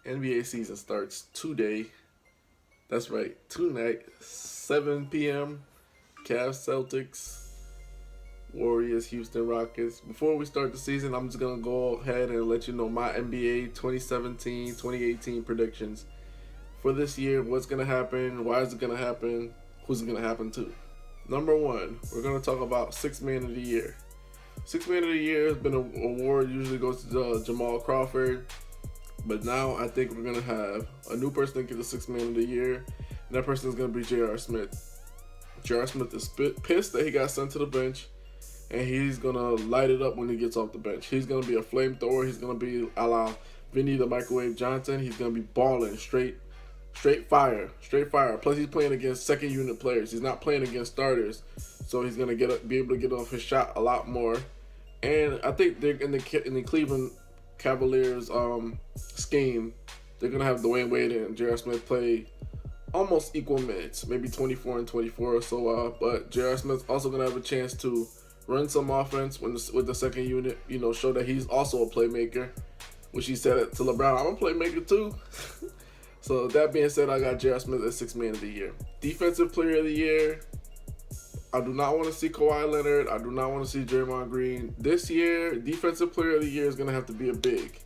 NBA season starts today. That's right, tonight, 7 p.m. Cavs, Celtics, Warriors, Houston Rockets. Before we start the season, I'm just going to go ahead and let you know my NBA 2017-2018 predictions for this year. What's going to happen? Why is it going to happen? Who's it going to happen to? Number one, we're going to talk about Sixth Man of the Year. Sixth Man of the Year has been an award, usually goes to Jamal Crawford. But now I think we're going to have a new person that gets the Sixth Man of the Year. And that person is going to be J.R. Smith. J.R. Smith is pissed that he got sent to the bench. And he's going to light it up when he gets off the bench. He's going to be a flamethrower. He's going to be a la Vinny the Microwave Johnson. He's going to be balling straight fire. Plus he's playing against second unit players. He's not playing against starters. So he's going to be able to get off his shot a lot more. And I think they're in the Cleveland Cavaliers scheme, they're gonna have Dwayne Wade and J.R. Smith play almost equal minutes, maybe 24 and 24 or so. But J.R. Smith's also gonna have a chance to run some offense with the second unit. Show that he's also a playmaker, which he said it to LeBron. I'm a playmaker too. So that being said, I got J.R. Smith as Sixth Man of the Year. Defensive Player of the Year. I do not want to see Kawhi Leonard. I do not want to see Draymond Green. This year, Defensive Player of the Year is going to have to be a big.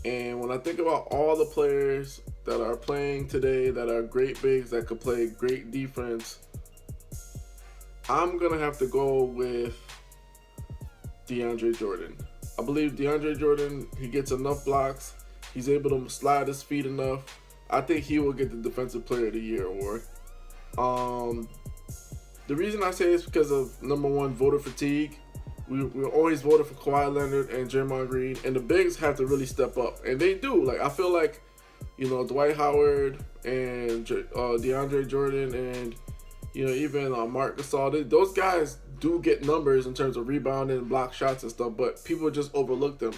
And when I think about all the players that are playing today that are great bigs that could play great defense, I'm going to have to go with DeAndre Jordan. I believe DeAndre Jordan, he gets enough blocks. He's able to slide his feet enough. I think he will get the Defensive Player of the Year award. The reason I say this is because of, number one, voter fatigue. We always voted for Kawhi Leonard and Draymond Green, and the bigs have to really step up, and they do. Like, I feel like, Dwight Howard and DeAndre Jordan and, even Marc Gasol, those guys do get numbers in terms of rebounding and block shots and stuff, but people just overlook them.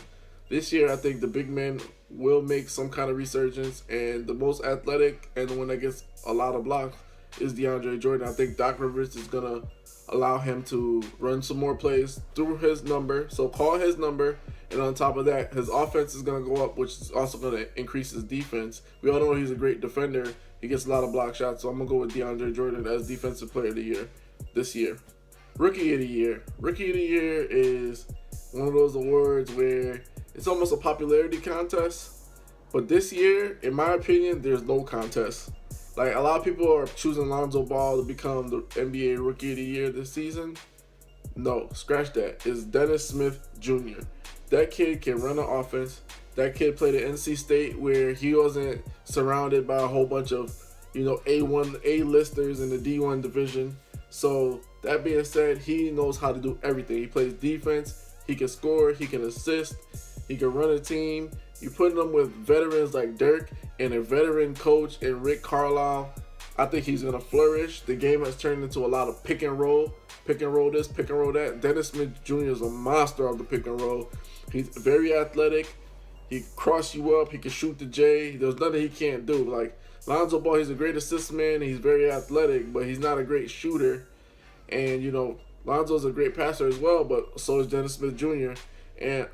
This year, I think the big men will make some kind of resurgence, and the most athletic and the one that gets a lot of blocks is DeAndre Jordan. I think Doc Rivers is going to allow him to run some more plays through his number. So call his number, and on top of that, his offense is going to go up, which is also going to increase his defense. We all know he's a great defender. He gets a lot of block shots, so I'm going to go with DeAndre Jordan as Defensive Player of the Year this year. Rookie of the Year. Rookie of the Year is one of those awards where it's almost a popularity contest. But this year, in my opinion, there's no contest. Like, a lot of people are choosing Lonzo Ball to become the NBA Rookie of the Year this season. No, scratch that. It's Dennis Smith Jr. That kid can run an offense. That kid played at NC State where he wasn't surrounded by a whole bunch of, A-listers in the D1 division. So, that being said, he knows how to do everything. He plays defense. He can score. He can assist. He can run a team. You put him with veterans like Dirk and a veteran coach in Rick Carlisle, I think he's going to flourish. The game has turned into a lot of pick and roll this, pick and roll that. Dennis Smith Jr. is a monster of the pick and roll. He's very athletic. He can cross you up. He can shoot the J. There's nothing he can't do. Like, Lonzo Ball, he's a great assist man. He's very athletic, but he's not a great shooter. And, Lonzo's a great passer as well, but so is Dennis Smith Jr. And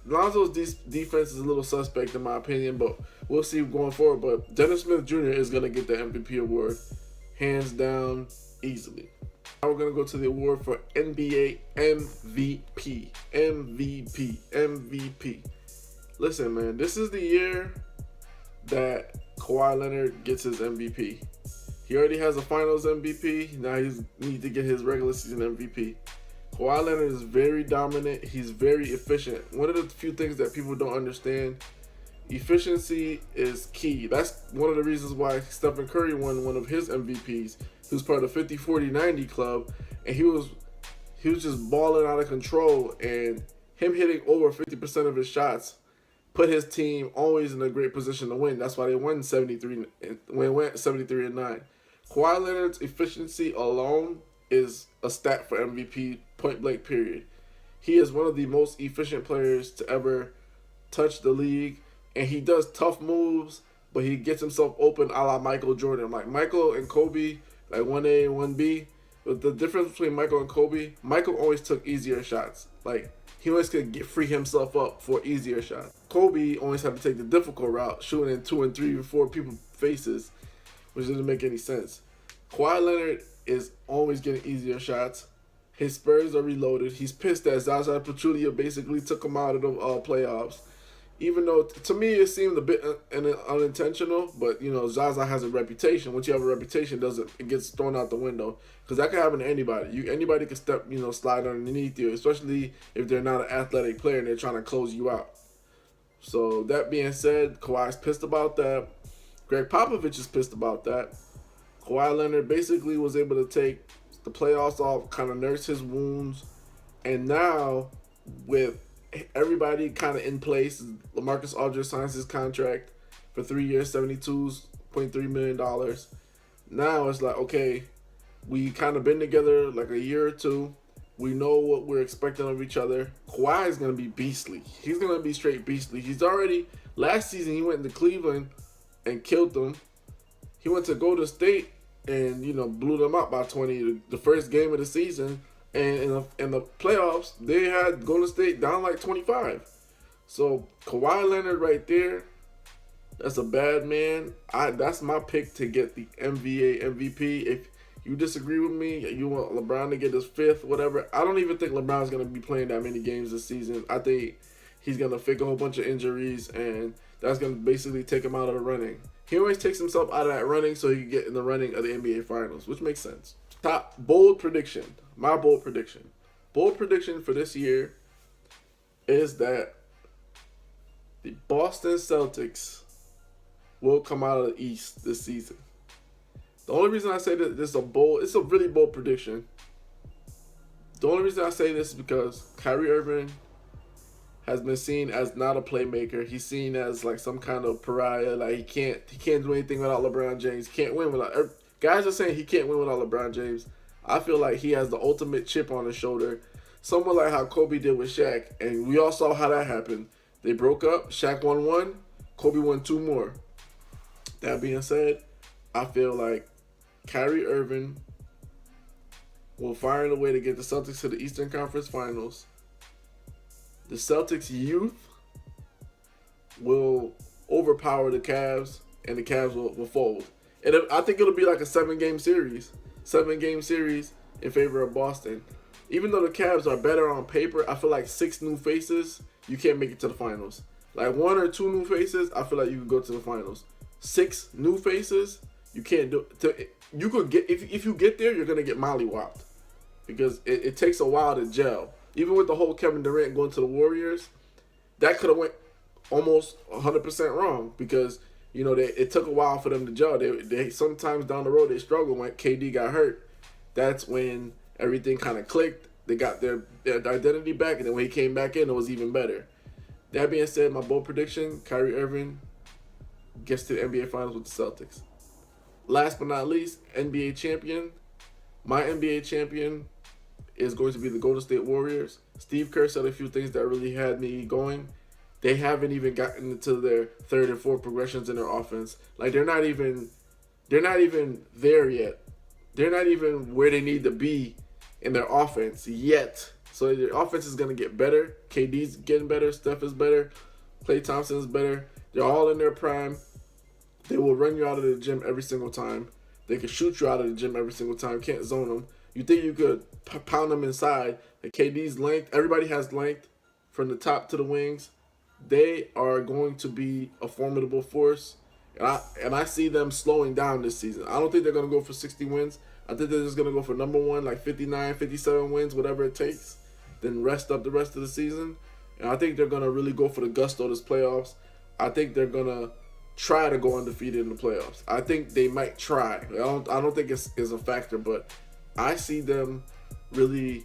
Lonzo's defense is a little suspect in my opinion, but we'll see going forward. But Dennis Smith Jr. is going to get the MVP award, hands down, easily. Now we're going to go to the award for NBA MVP. MVP. Listen, man, this is the year that Kawhi Leonard gets his MVP. He already has a finals MVP. Now he needs to get his regular season MVP. Kawhi Leonard is very dominant. He's very efficient. One of the few things that people don't understand, efficiency is key. That's one of the reasons why Stephen Curry won one of his MVPs. He was part of the 50-40-90 club, and he was just balling out of control. And him hitting over 50% of his shots put his team always in a great position to win. That's why they won 73 when it went 73-9. Kawhi Leonard's efficiency alone is a stat for MVP, point blank period. He is one of the most efficient players to ever touch the league, and he does tough moves, but he gets himself open a la Michael Jordan. Like Michael and Kobe, like 1A and 1B, but the difference between Michael and Kobe, Michael always took easier shots. Like he always could free himself up for easier shots. Kobe always had to take the difficult route, shooting in 2 and 3 and 4 people's faces, which doesn't make any sense. Kawhi Leonard is always getting easier shots. His Spurs are reloaded. He's pissed that Zaza Pachulia basically took him out of the playoffs. Even though, to me, it seemed a bit unintentional, but, you know, Zaza has a reputation. Once you have a reputation, it gets thrown out the window. Because that can happen to anybody. Anybody can slide underneath you, especially if they're not an athletic player and they're trying to close you out. So, that being said, Kawhi's pissed about that. Greg Popovich is pissed about that. Kawhi Leonard basically was able to take the playoffs off, kind of nurse his wounds, and now, with everybody kind of in place, LaMarcus Aldridge signs his contract for 3 years, $72.3 million. Now it's like, okay, we kind of been together like a year or two. We know what we're expecting of each other. Kawhi is going to be beastly. He's going to be straight beastly. He's already, last season he went to Cleveland and killed them. He went to Golden State and, you know, blew them up by 20 the first game of the season. And in the playoffs, they had Golden State down like 25. So Kawhi Leonard right there, that's a bad man. That's my pick to get the NBA MVP. If you disagree with me, you want LeBron to get his 5th, whatever. I don't even think LeBron's going to be playing that many games this season. I think he's going to fake a whole bunch of injuries, and that's going to basically take him out of the running. He always takes himself out of that running so he can get in the running of the NBA Finals, which makes sense. Top bold prediction. My bold prediction. Bold prediction for this year is that the Boston Celtics will come out of the East this season. The only reason I say that it's a really bold prediction. The only reason I say this is because Kyrie Irving has been seen as not a playmaker. He's seen as like some kind of pariah. Like he can't do anything without LeBron James. He can't win without. Guys are saying he can't win without LeBron James. I feel like he has the ultimate chip on his shoulder. Somewhat like how Kobe did with Shaq. And we all saw how that happened. They broke up. Shaq won 1. Kobe won 2 more. That being said, I feel like Kyrie Irving will find a way to get the Celtics to the Eastern Conference Finals. The Celtics youth will overpower the Cavs, and the Cavs will fold. And I think it'll be like a 7-game series. 7-game series in favor of Boston. Even though the Cavs are better on paper, I feel like 6 new faces, you can't make it to the finals. Like 1 or 2 new faces, I feel like you could go to the finals. 6 new faces, you can't do it. You could get if you get there, you're gonna get mollywopped. Because it takes a while to gel. Even with the whole Kevin Durant going to the Warriors, that could have went almost 100% wrong because, you know, it took a while for them to gel. They sometimes down the road they struggled when KD got hurt. That's when everything kind of clicked. They got their identity back, and then when he came back in, it was even better. That being said, my bold prediction, Kyrie Irving gets to the NBA Finals with the Celtics. Last but not least, NBA champion. My NBA champion is going to be the Golden State Warriors. Steve Kerr said a few things that really had me going. They haven't even gotten into their 3rd and 4th progressions in their offense. Like they're not even there yet. They're not even where they need to be in their offense yet. So their offense is gonna get better. KD's getting better. Steph is better. Klay Thompson is better. They're all in their prime. They will run you out of the gym every single time. They can shoot you out of the gym every single time. Can't zone them. You think you could pound them inside. The KD's length, everybody has length from the top to the wings. They are going to be a formidable force. And I see them slowing down this season. I don't think they're going to go for 60 wins. I think they're just going to go for number 1, like 59, 57 wins, whatever it takes. Then rest up the rest of the season. And I think they're going to really go for the gusto this playoffs. I think they're going to try to go undefeated in the playoffs. I think they might try. I don't think it's a factor, but I see them really.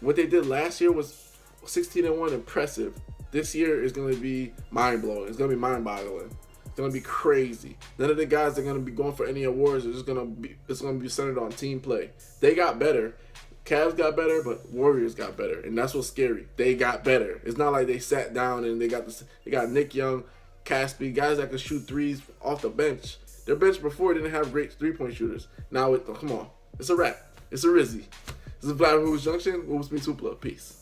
What they did last year was 16-1, impressive. This year is going to be mind-blowing. It's going to be mind-boggling. It's going to be crazy. None of the guys that are going to be going for any awards. It's going to be centered on team play. They got better. Cavs got better, but Warriors got better, and that's what's scary. They got better. It's not like they sat down and they got Nick Young, Caspi, guys that can shoot threes off the bench. Their bench before didn't have great 3-point shooters. Now, come on. It's a wrap. It's a Rizzy. This is Vladimir Hoops Junction. Hoops Me Tupla. Peace.